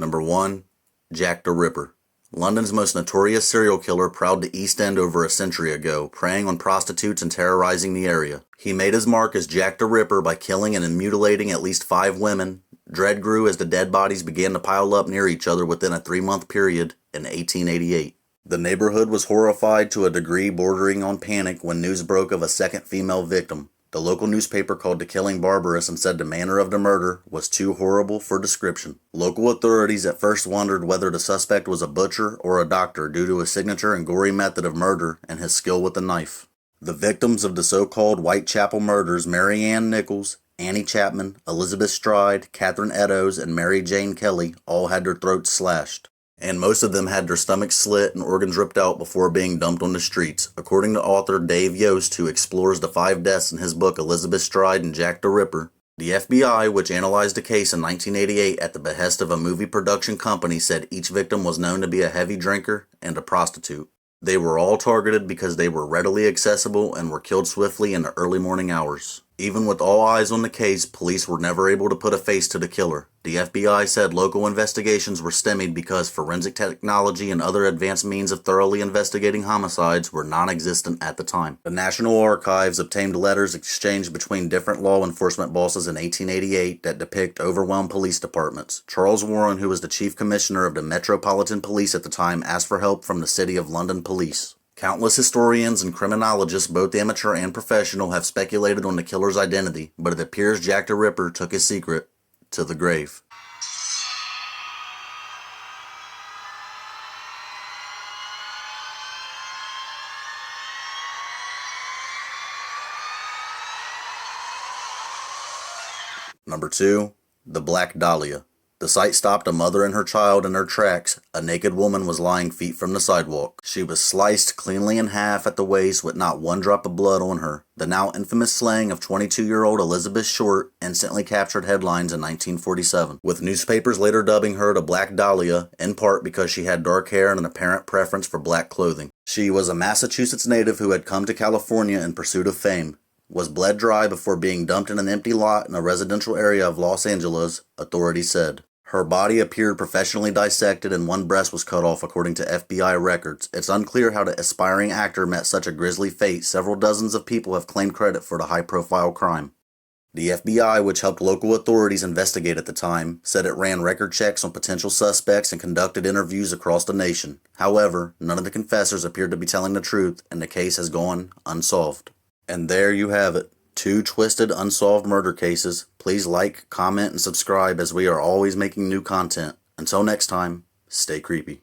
Number 1. Jack the Ripper. London's most notorious serial killer prowled the East End over a century ago, preying on prostitutes and terrorizing the area. He made his mark as Jack the Ripper by killing and mutilating at least 5 women. Dread grew as the dead bodies began to pile up near each other within a 3-month period in 1888. The neighborhood was horrified to a degree bordering on panic when news broke of a second female victim. The local newspaper called the killing barbarous and said the manner of the murder was too horrible for description. Local authorities at first wondered whether the suspect was a butcher or a doctor due to his signature and gory method of murder and his skill with the knife. The victims of the so-called Whitechapel murders, Mary Ann Nichols, Annie Chapman, Elizabeth Stride, Catherine Eddowes, and Mary Jane Kelly all had their throats slashed, and most of them had their stomachs slit and organs ripped out before being dumped on the streets. According to author Dave Yost, who explores the 5 deaths in his book Elizabeth Stride and Jack the Ripper, the FBI, which analyzed the case in 1988 at the behest of a movie production company, said each victim was known to be a heavy drinker and a prostitute. They were all targeted because they were readily accessible and were killed swiftly in the early morning hours. Even with all eyes on the case, police were never able to put a face to the killer. The FBI said local investigations were stymied because forensic technology and other advanced means of thoroughly investigating homicides were non-existent at the time. The National Archives obtained letters exchanged between different law enforcement bosses in 1888 that depict overwhelmed police departments. Charles Warren, who was the chief commissioner of the Metropolitan Police at the time, asked for help from the City of London Police. Countless historians and criminologists, both amateur and professional, have speculated on the killer's identity, but it appears Jack the Ripper took his secret to the grave. Number 2. The Black Dahlia. The sight stopped a mother and her child in their tracks. A naked woman was lying feet from the sidewalk. She was sliced cleanly in half at the waist with not one drop of blood on her. The now infamous slaying of 22-year-old Elizabeth Short instantly captured headlines in 1947, with newspapers later dubbing her the Black Dahlia, in part because she had dark hair and an apparent preference for black clothing. She was a Massachusetts native who had come to California in pursuit of fame, was bled dry before being dumped in an empty lot in a residential area of Los Angeles, authorities said. Her body appeared professionally dissected and one breast was cut off, according to FBI records. It's unclear how the aspiring actor met such a grisly fate. Several dozens of people have claimed credit for the high-profile crime. The FBI, which helped local authorities investigate at the time, said it ran record checks on potential suspects and conducted interviews across the nation. However, none of the confessors appeared to be telling the truth, and the case has gone unsolved. And there you have it. 2 twisted, unsolved murder cases. Please like, comment, and subscribe as we are always making new content. Until next time, stay creepy.